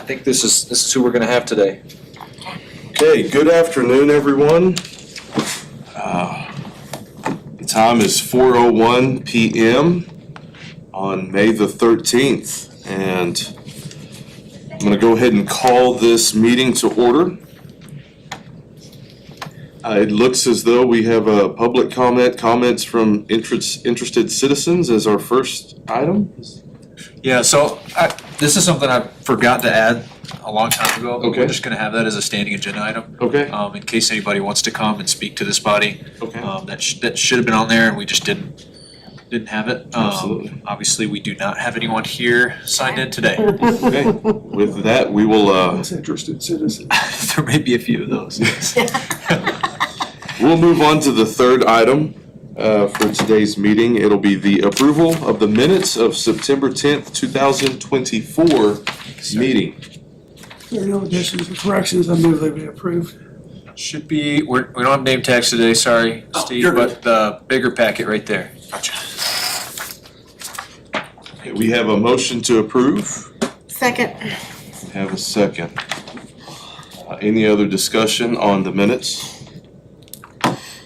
think this is who we're going to have today. Okay, good afternoon, everyone. The time is 4:01 p.m. on May the 13th, and I'm going to go ahead and call this meeting to order. It looks as though we have a public comments from interested citizens as our first item. Yeah, so this is something I forgot to add a long time ago. Okay. We're just going to have that as a standing agenda item. Okay. In case anybody wants to come and speak to this body. Okay. That should have been on there and we just didn't have it. Absolutely. Obviously, we do not have anyone here signed in today. Okay. With that, we will. Interested citizens. There may be a few of those. We'll move on to the third item for today's meeting. It'll be the approval of the minutes of September 10th, 2024 meeting. If there are no additions or corrections, I move they be approved. Should be, we don't have name tags today, sorry, Steve, you're but the bigger packet right there. Gotcha. Okay, we have a motion to approve. Second. We have a second. Any other discussion on the minutes?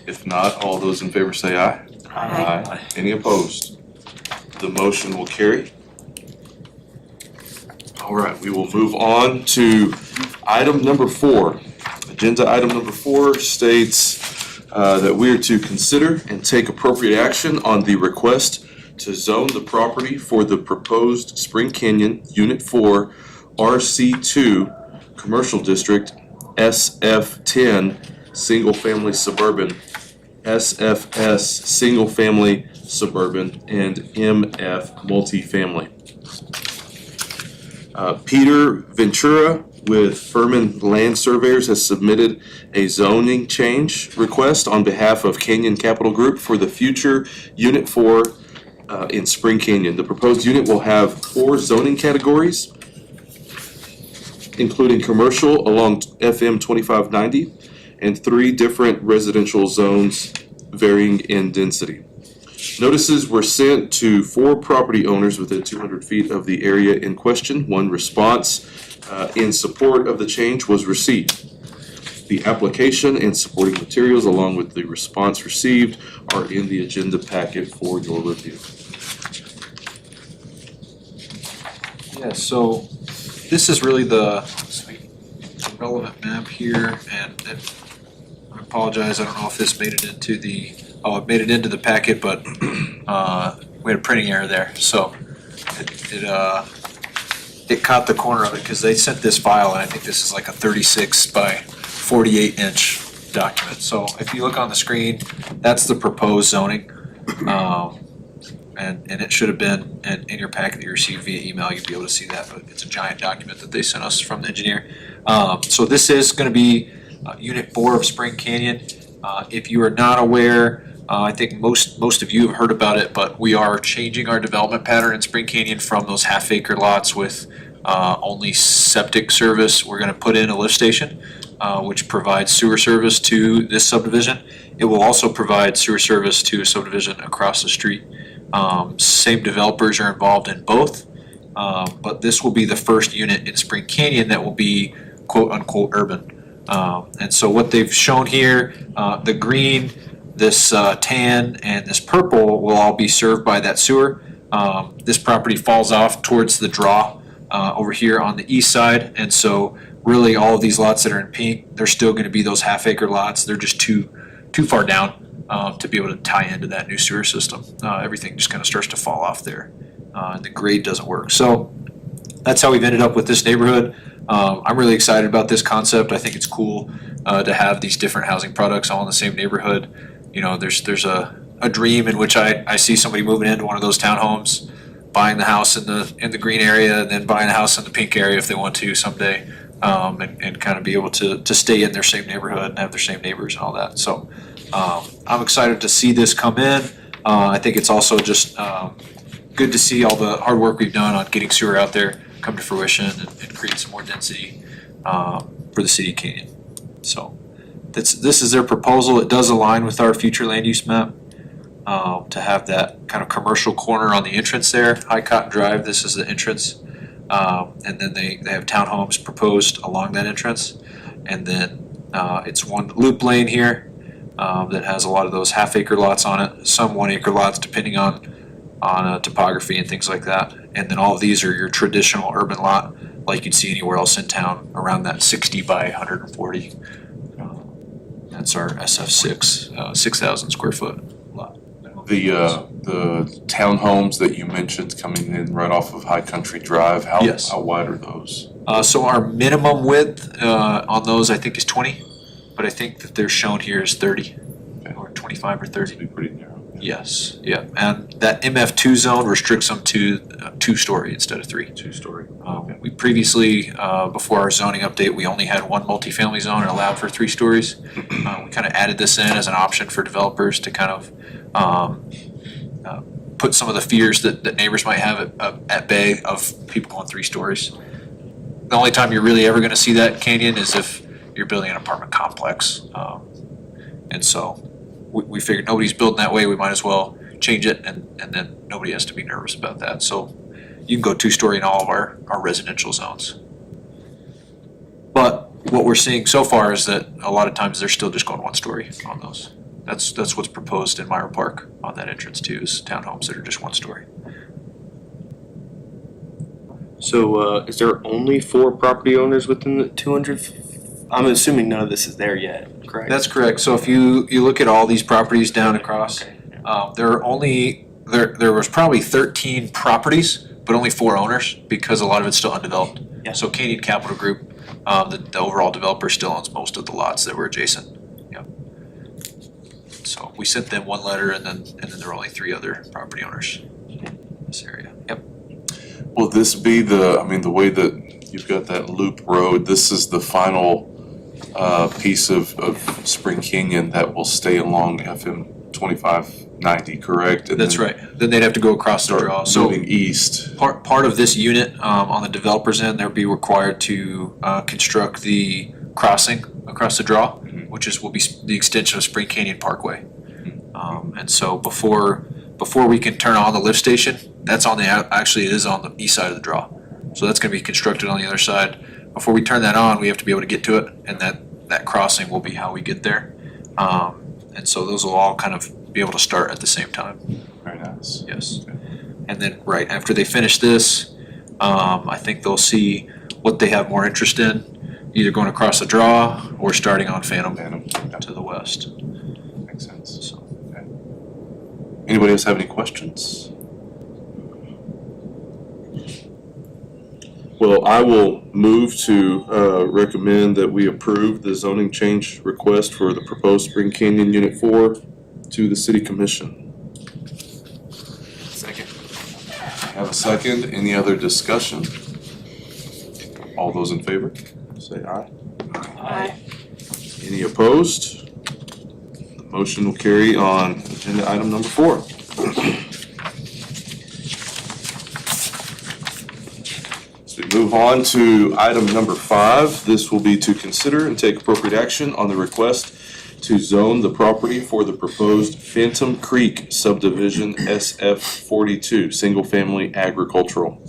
If not, all those in favor say aye. Aye. Any opposed? The motion will carry. All right, we will move on to item number 4. Agenda item number 4 states that we are to consider and take appropriate action on the request to zone the property for the proposed Spring Canyon Unit 4 RC2 Commercial District SF10 Single Family Suburban, SFS Single Family Suburban, and MF Multifamily. Peter Ventura with Furman Land Surveyors has submitted a zoning change request on behalf of Canyon Capital Group for the future Unit 4 in Spring Canyon. The proposed unit will have 4 zoning categories, including commercial along FM 2590 and 3 different residential zones varying in density. Notices were sent to 4 property owners within 200 feet of the area in question. 1 response in support of the change was received. The application and supporting materials along with the response received are in the agenda packet for your review. Yeah, so this is really the relevant map here, and I apologize, I don't know if this made it into the, it made it into the packet, but we had a printing error there, so it caught the corner of it, because they sent this file, and I think this is like a 36 by 48 inch document. So if you look on the screen, that's the proposed zoning. And it should have been in your packet that you received via email, you'd be able to see that, but it's a giant document that they sent us from the engineer. So this is gonna be Unit 4 of Spring Canyon. If you are not aware, I think most of you have heard about it, but we are changing our development pattern in Spring Canyon from those half-acre lots with only septic service. We're gonna put in a lift station, which provides sewer service to this subdivision. It will also provide sewer service to a subdivision across the street. Same developers are involved in both, but this will be the first unit in Spring Canyon that will be quote-unquote urban. And so what they've shown here, the green, this tan, and this purple will all be served by that sewer. This property falls off towards the draw over here on the east side, and so really all of these lots that are in pink, they're still gonna be those half-acre lots. They're just too far down to be able to tie into that new sewer system. Everything just kind of starts to fall off there. And the grade doesn't work. So that's how we've ended up with this neighborhood. I'm really excited about this concept. I think it's cool to have these different housing products all in the same neighborhood. You know, there's a dream in which I see somebody moving into one of those townhomes, buying the house in the green area, and then buying a house in the pink area if they want to someday, and kind of be able to stay in their same neighborhood and have their same neighbors and all that. So I'm excited to see this come in. I think it's also just good to see all the hard work we've done on getting sewer out there come to fruition and create some more density for the city of Canyon. So this is their proposal. It does align with our future land use map to have that kind of commercial corner on the entrance there. High Cotton Drive, this is the entrance And then they have townhomes proposed along that entrance. And then it's one loop lane here that has a lot of those half-acre lots on it, some 1-acre lots depending on topography and things like that. And then all of these are your traditional urban lot like you'd see anywhere else in town around that 60 by 140. That's our SF6, 6,000 square foot lot. The townhomes that you mentioned coming in right off of High Country Drive, Yes. how wide are those? So our minimum width on those I think is 20, but I think that they're shown here as 30 or 25 or 30. Be pretty narrow. Yes, yeah, and that MF2 zone restricts them to 2-story instead of 3. 2-story. We previously, before our zoning update, we only had one multifamily zone and allowed for 3 stories. We kind of added this in as an option for developers to kind of put some of the fears that neighbors might have at bay of people going 3 stories. The only time you're really ever gonna see that in Canyon is if you're building an apartment complex. And so we figured nobody's building that way, we might as well change it and then nobody has to be nervous about that. So you can go 2-story in all of our residential zones. But what we're seeing so far is that a lot of times they're still just going 1-story on those. That's what's proposed in Myra Park on that entrance too, is townhomes that are just 1-story. So, is there only 4 property owners within the 200? I'm assuming none of this is there yet, correct? That's correct. So if you look at all these properties down across, there was probably 13 properties, but only 4 owners because a lot of it's still undeveloped. Yeah. So Canyon Capital Group, the overall developer still owns most of the lots that were adjacent. Yep. So we sent them one letter and then there were only 3 other property owners in this area. Yep. Will this be the way that you've got that loop road, this is the final piece of Spring Canyon that will stay along FM 2590, correct? And That's then right. Then they'd have to go across the draw. start So moving east. part of this unit, on the developer's end, they'll be required to construct the crossing across the draw, which will be the extension of Spring Canyon Parkway. And so before we can turn on the lift station, actually it is on the east side of the draw. So that's gonna be constructed on the other side. Before we turn that on, we have to be able to get to it, and that crossing will be how we get there. And so those will all kind of be able to start at the same time. Very nice. Yes. And then right after they finish this, I think they'll see what they have more interest in, either going across the draw or starting on Phantom to the west. Makes sense. So, Okay. Anybody else have any questions? Well, I will move to recommend that we approve the zoning change request for the proposed Spring Canyon Unit 4 to the City Commission. Second. Have a second. Any other discussion? All those in favor, say aye. Aye. Any opposed? The motion will carry on agenda item number 4. So we move on to item number 5. This will be to consider and take appropriate action on the request to zone the property for the proposed Phantom Creek subdivision SF42, single-family agricultural.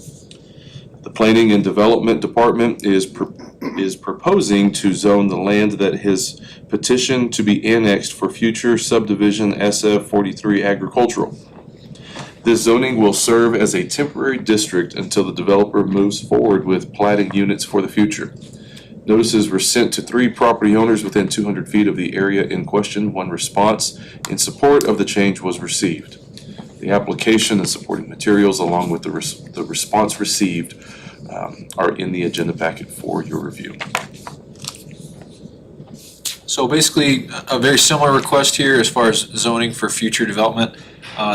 The Planning and Development Department is proposing to zone the land that has petitioned to be annexed for future subdivision SF43 agricultural. This zoning will serve as a temporary district until the developer moves forward with platting units for the future. Notices were sent to 3 property owners within 200 feet of the area in question. 1 response in support of the change was received. The application and supporting materials, along with the response received, are in the agenda packet for your review. So basically, a very similar request here as far as zoning for future development.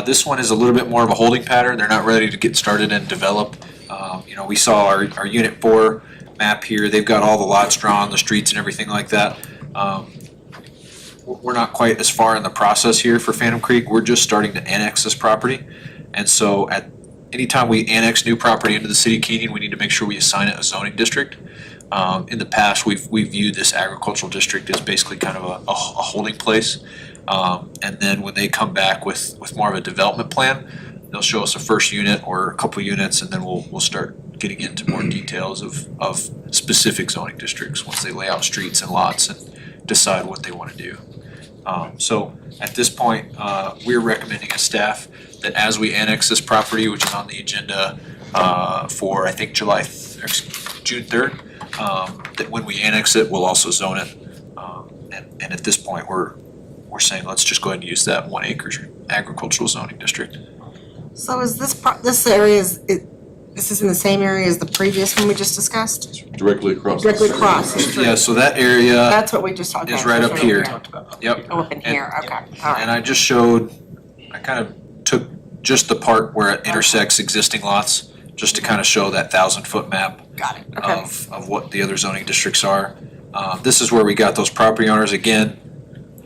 This one is a little bit more of a holding pattern. They're not ready to get started and develop. We saw our Unit 4 map here. They've got all the lots drawn, the streets and everything like that. We're not quite as far in the process here for Phantom Creek. We're just starting to annex this property. And so at any time we annex new property into the city of Canyon, we need to make sure we assign it a zoning district. In the past, we've viewed this agricultural district as basically kind of a holding place. And then when they come back with more of a development plan, they'll show us a first unit or a couple units, and then we'll start getting into more details of specific zoning districts, once they lay out streets and lots and decide what they wanna do. So at this point, we're recommending as staff that as we annex this property, which is on the agenda for, I think, June 3rd, that when we annex it, we'll also zone it. And at this point, we're saying, let's just go ahead and use that 1 acre agricultural zoning district. So is this area, this is in the same area as the previous one we just discussed? Directly across. Directly across the street? Yeah, so that area That's what we just talked about. is right up here. Yep. Oh, up in here, okay, all And right. I just showed, I kind of took just the part where it intersects existing lots, just to kind of show that 1,000-foot map Got it, okay. of what the other zoning districts are. This is where we got those property owners. Again,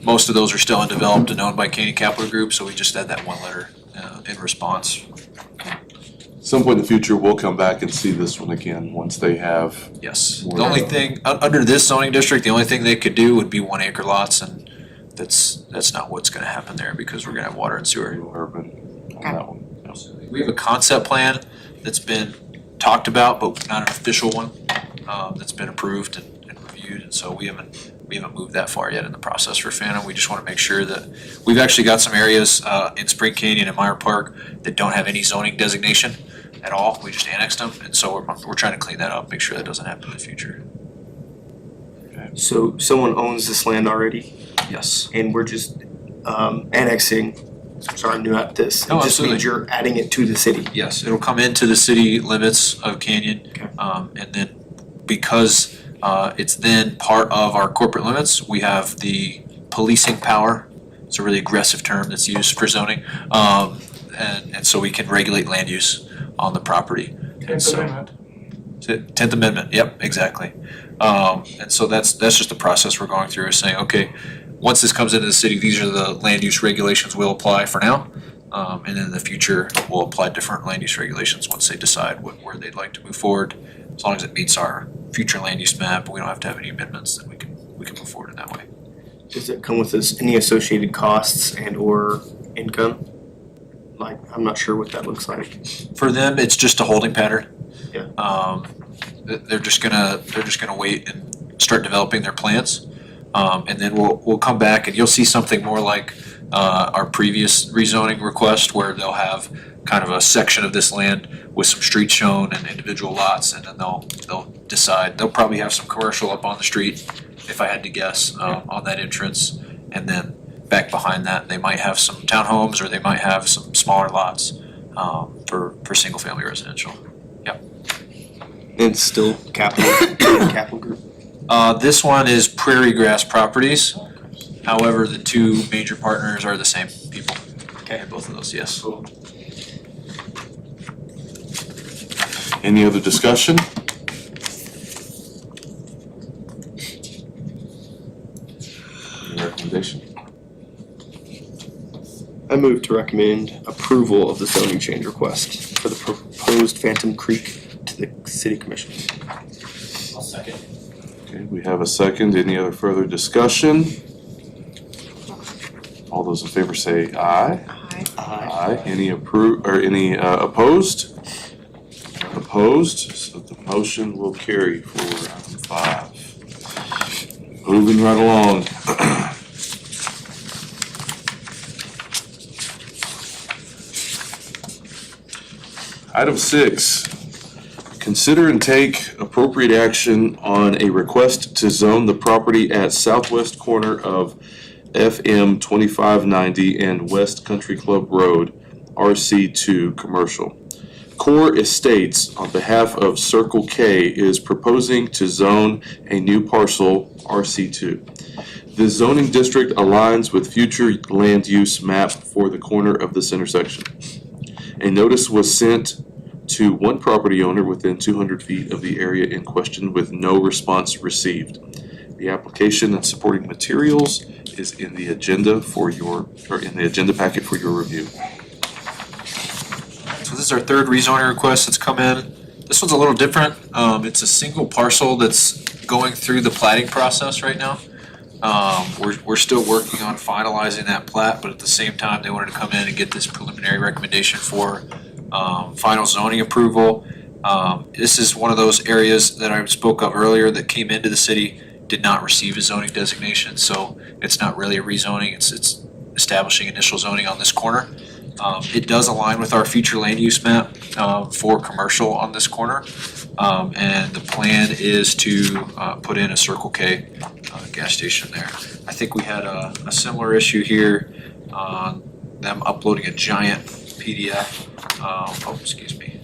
most of those are still undeveloped and owned by Canyon Capital Group, so we just had that one letter in response. Some point in the future, we'll come back and see this one again, once they have. Yes, the only thing, under this zoning district, the only thing they could do would be 1 acre lots, and that's not what's gonna happen there, because we're gonna have water and sewer. Urban on that one. We have a concept plan that's been talked about, but not an official one, that's been approved and reviewed, and so we haven't moved that far yet in the process for Phantom. We just wanna make sure that, we've actually got some areas, in Spring Canyon and Meyer Park that don't have any zoning designation at all. We just annexed them, and so we're trying to clean that up, make sure that doesn't happen in the future. So someone owns this land already Yes. and we're just annexing, sorry, I'm new at this. No, It just means absolutely. you're adding it to the city. Yes, it'll come into the city limits of Canyon. Okay. And then because it's then part of our corporate limits, we have the policing power. It's a really aggressive term that's used for zoning. And so we can regulate land use on the property. And so- Tenth Amendment, yep, exactly. And so that's just the process we're going through, is saying, okay, once this comes into the city, these are the land use regulations we'll apply for now. And then in the future, we'll apply different land use regulations once they decide where they'd like to move forward. As long as it meets our future land use map, we don't have to have any amendments, then we can move forward in that way. Does it come with any associated costs and or income? Like, I'm not sure what that looks like. For them, it's just a holding pattern. Yeah. They're just gonna wait and start developing their plans. And then we'll come back and you'll see something more like our previous rezoning request, where they'll have kind of a section of this land with some streets shown and individual lots, and then they'll decide, they'll probably have some commercial up on the street, if I had to guess, on that entrance. And then back behind that, they might have some townhomes, or they might have some smaller lots for single family residential. And still capital group. This one is Prairie Grass Properties. However, the two major partners are the same people. Okay, both of those, yes. Any other discussion? Any recommendation? I move to recommend approval of the zoning change request for the proposed Phantom Creek to the city commission. I'll second. Okay, we have a second. Any other further discussion? All those in favor say aye. Aye. Aye. Any opposed? Opposed, so the motion will carry for item 5. Moving right along. Item 6, consider and take appropriate action on a request to zone the property at southwest corner of FM 2590 and West Country Club Road, RC2 Commercial. Core Estates, on behalf of Circle K, is proposing to zone a new parcel, RC2. The zoning district aligns with future land use map for the corner of this intersection. A notice was sent to one property owner within 200 feet of the area in question with no response received. The application and supporting materials is in the agenda in the agenda packet for your review. So this is our third rezoning request that's come in. This one's a little different. It's a single parcel that's going through the plating process right now. We're still working on finalizing that plat, but at the same time, they wanted to come in and get this preliminary recommendation for final zoning approval. This is one of those areas that I spoke of earlier that came into the city, did not receive a zoning designation, so it's not really a rezoning, it's establishing initial zoning on this corner. It does align with our future land use map, for commercial on this corner. And the plan is to, put in a Circle K, gas station there. I think we had a similar issue here on them uploading a giant PDF, excuse me.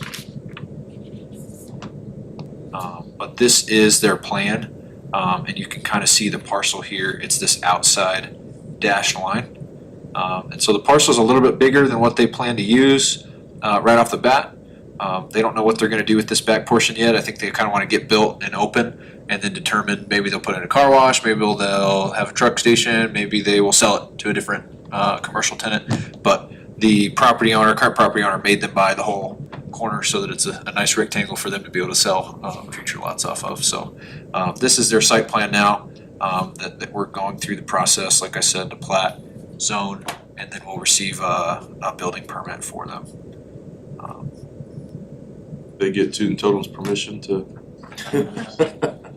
But this is their plan, and you can kind of see the parcel here, it's this outside dashed line. And so the parcel's a little bit bigger than what they plan to use, right off the bat. They don't know what they're gonna do with this back portion yet, I think they kinda wanna get built and open, and then determine, maybe they'll put in a car wash, maybe they'll have a truck station, maybe they will sell it to a different, commercial tenant. But the current property owner made them buy the whole corner so that it's a nice rectangle for them to be able to sell, future lots off of, so. This is their site plan now, that we're going through the process, like I said, to plat, zone, and then we'll receive a building permit for them. They get Tooten Totem's permission to,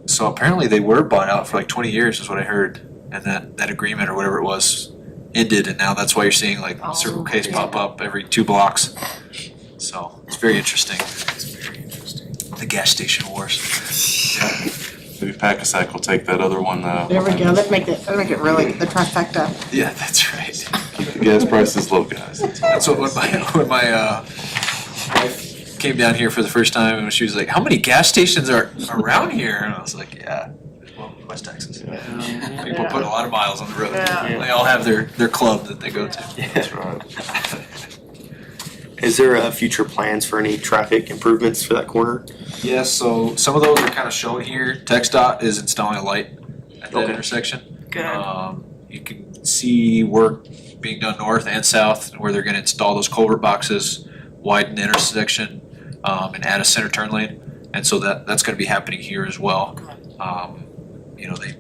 So apparently they were bought out for like 20 years is what I heard, and that agreement or whatever it was ended, and now that's why you're seeing like Circle K's pop up every 2 blocks. So it's very interesting. The gas station wars. maybe Packasack will take that other one, There we go, that'd make it really, the trifecta. Yeah, that's right. keep the gas prices low, guys. That's what when my wife came down here for the first time and she was like, "How many gas stations are around here?" And I was like, "Yeah, well, West Texas. People put a lot of miles on the road. Yeah. They all have their club that they go to." That's right. Is there future plans for any traffic improvements for that corner? Yes, so some of those are kind of shown here. TxDOT is installing a light at that Okay. intersection. Good. You can see work being done north and south where they're gonna install those culvert boxes, widen the intersection, and add a center turn lane. And so that's gonna be happening here as well.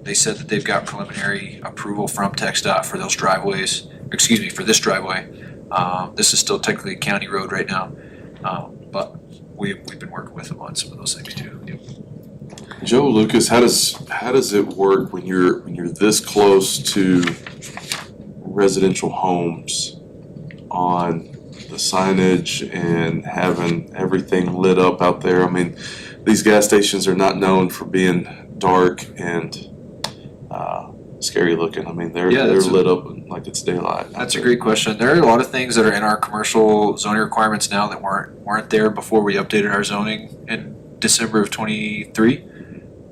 They said that they've got preliminary approval from TxDOT for those driveways, for this driveway. This is still technically a county road right now, but we've been working with them on some of those things too. Yep. Joe Lucas, how does it work when you're this close to residential homes on the signage and having everything lit up out there? I mean, these gas stations are not known for being dark and scary looking. I mean, they're lit up like it's daylight. That's a great question. There are a lot of things that are in our commercial zoning requirements now that weren't there before we updated our zoning in December of '23.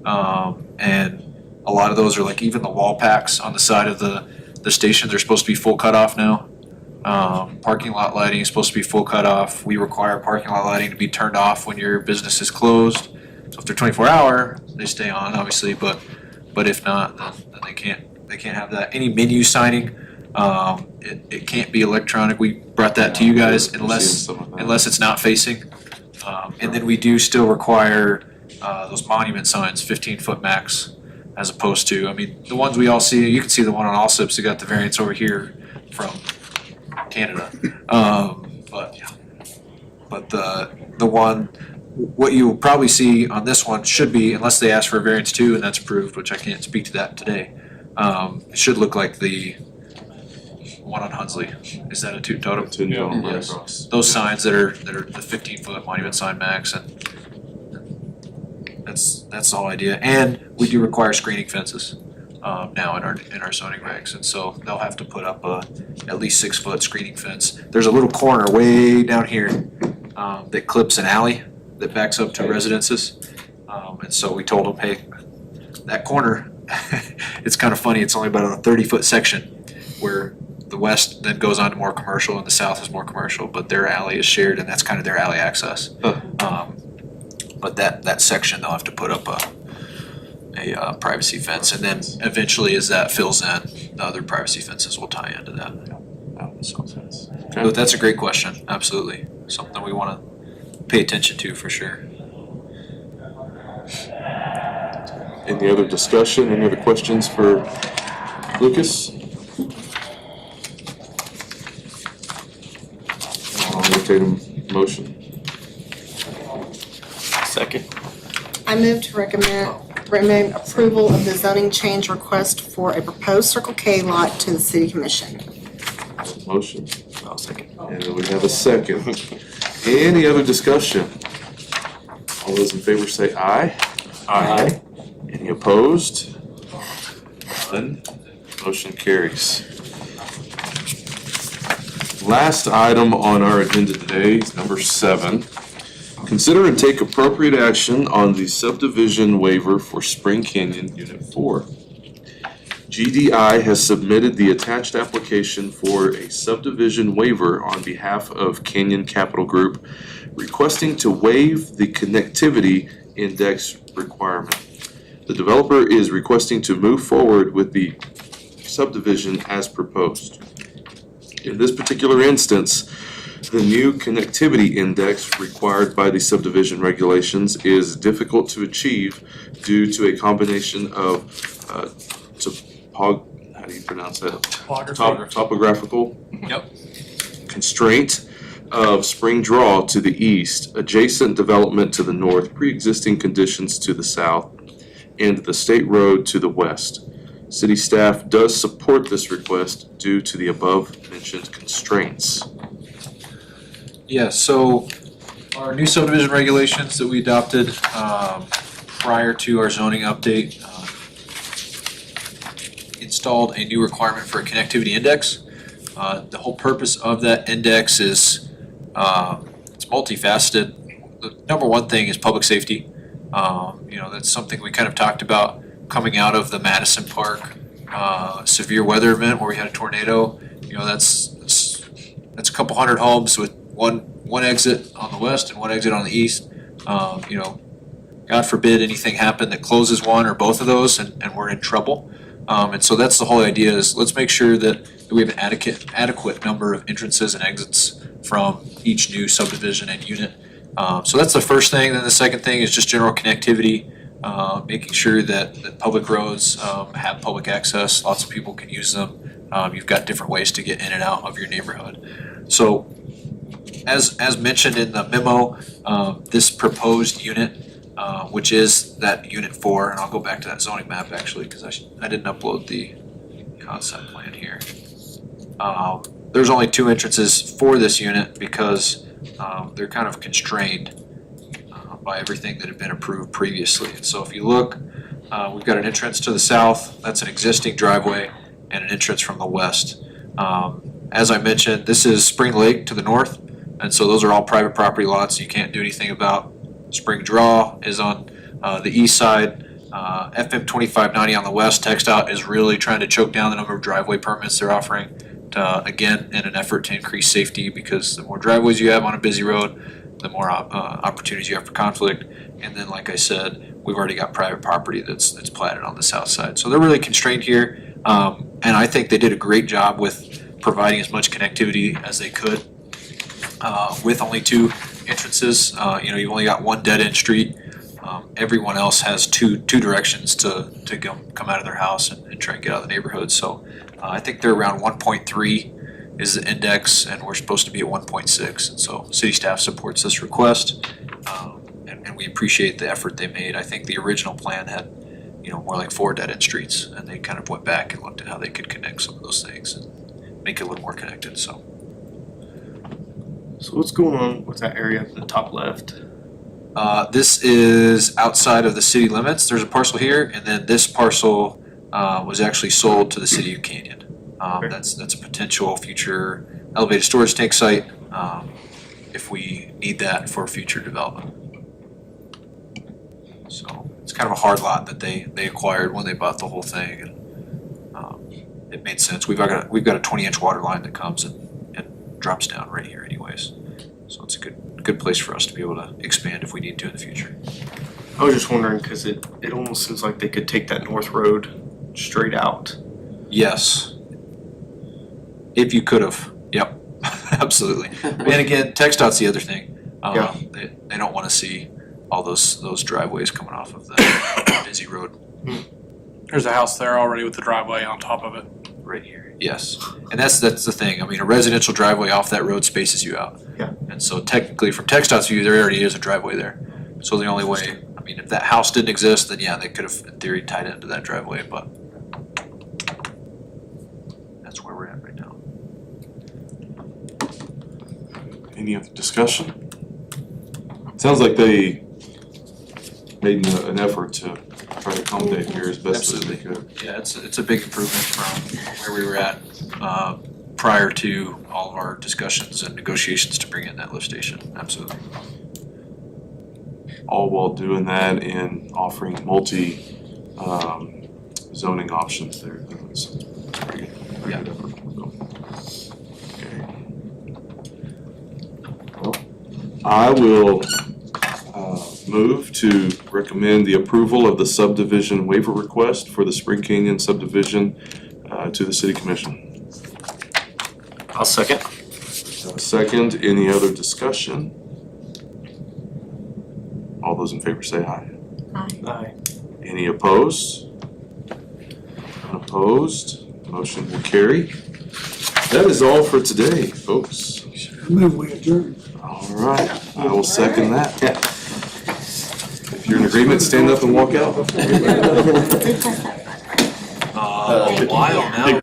And a lot of those are like even the wall packs on the side of the station, they're supposed to be full cutoff now. Parking lot lighting is supposed to be full cutoff. We require parking lot lighting to be turned off when your business is closed. So if they're 24-hour, they stay on, obviously, but if not, then they can't have that. Any menu signing, it can't be electronic. We brought that to you guys unless it's not facing. And then we do still require those monument signs, 15-foot max, as opposed to, I mean, the ones we all see, you can see the one on Allsips, they got the variance over here from Canada. But the one, what you'll probably see on this one should be, unless they ask for a variance too, and that's approved, which I can't speak to that today. It should look like the one on Hunsley. Is that a Tooten Totem? Tooten Totem, right Yes. across. Those signs that are the 15-foot monument sign max, and that's the whole idea. And we do require screening fences now in our zoning regs, and so they'll have to put up at least 6-foot screening fence. There's a little corner way down here that clips an alley that backs up to residences, and so we told them, hey, that corner, it's kind of funny. It's only about a 30-foot section where the west then goes on to more commercial and the south is more commercial, but their alley is shared and that's kind of their alley access. But that section, they'll have to put up a privacy fence, and then eventually as that fills in, the other privacy fences will tie into that. So, but that's a great question, absolutely. Something we wanna pay attention to for sure. Any other discussion, any other questions for Lucas? I'll entertain a motion. Second. I move to recommend approval of the zoning change request for a proposed Circle K lot to the city commission. Motion, I'll second. and then we have a second. Any other discussion? All those in favor say aye. Aye. Any opposed? None. Motion carries. Last item on our agenda today is number 7. Consider and take appropriate action on the subdivision waiver for Spring Canyon Unit 4. GDI has submitted the attached application for a subdivision waiver on behalf of Canyon Capital Group, requesting to waive the connectivity index requirement. The developer is requesting to move forward with the subdivision as proposed. In this particular instance, the new connectivity index required by the subdivision regulations is difficult to achieve due to a combination of how do you pronounce that? Topographical Yep. constraint of Spring Draw to the east, adjacent development to the north, pre-existing conditions to the south, and the state road to the west. City staff does support this request due to the above mentioned constraints. Yeah, so our new subdivision regulations that we adopted prior to our zoning update installed a new requirement for a connectivity index. The whole purpose of that index is it's multifaceted. The number one thing is public safety. That's something we kind of talked about coming out of the Madison Park severe weather event where we had a tornado. That's a couple hundred homes with one exit on the west and one exit on the east. God forbid anything happen that closes one or both of those and we're in trouble. And so that's the whole idea is let's make sure that we have an adequate number of entrances and exits from each new subdivision and unit. So that's the first thing. Then the second thing is just general connectivity, making sure that public roads have public access. Lots of people can use them. You've got different ways to get in and out of your neighborhood. So as mentioned in the memo, this proposed unit, which is that unit 4, and I'll go back to that zoning map actually because I didn't upload the concept plan here. There's only 2 entrances for this unit because they're kind of constrained by everything that had been approved previously. And so if you look, we've got an entrance to the south, that's an existing driveway, and an entrance from the west. As I mentioned, this is Spring Lake to the north, and so those are all private property lots you can't do anything about. Spring Draw is on the east side. FM 2590 on the west. TxDOT is really trying to choke down the number of driveway permits they're offering, again, in an effort to increase safety, because the more driveways you have on a busy road, the more opportunities you have for conflict. And then, like I said, we've already got private property that's platted on the south side. So they're really constrained here, and I think they did a great job with providing as much connectivity as they could with only 2 entrances. You've only got one dead-end street. Everyone else has two directions to come out of their house and try and get out of the neighborhood. So I think they're around 1.3 is the index, and we're supposed to be at 1.6. And so city staff supports this request, and we appreciate the effort they made. I think the original plan had more like 4 dead-end streets, and they kind of went back and looked at how they could connect some of those things and make it a little more connected. So what's going on with that area up in the top left? this is outside of the city limits. There's a parcel here, and then this parcel was actually sold to the city of Canyon. That's a potential future elevated storage tank site if we need that for future development. So it's kind of a hard lot that they acquired when they bought the whole thing, and it made sense. We've got a 20-inch water line that comes and drops down right here anyways. So it's a good place for us to be able to expand if we need to in the future. I was just wondering because it almost seems like they could take that north road straight out. Yes. If you could have, yep, absolutely. And again, TxDOT's the other thing. Yeah. They don't want to see all those driveways coming off of the busy road There's a house there already with the driveway on top of it. right here. Yes, and that's the thing. I mean, a residential driveway off that road spaces you out. Yeah. And so technically, from TxDOT's view, there already is a driveway there. So the only way, I mean, if that house didn't exist, then yeah, they could have in theory tied into that driveway, but that's where we're at right now. Any other discussion? Sounds like they made an effort to try to accommodate here as best as they could. Yeah, it's a big improvement from where we were at prior to all of our discussions and negotiations to bring in that lift station, absolutely. All while doing that and offering multi zoning options there. That's pretty good. Pretty good effort. Okay. Well, I will move to recommend the approval of the subdivision waiver request for the Spring Canyon subdivision to the City Commission. I'll second. Second, any other discussion? All those in favor say aye. Aye. Any opposed? Unopposed, motion will carry. That is all for today, folks. I move we adjourn. All right, I will second that. If you're in agreement, stand up and walk out. A while now.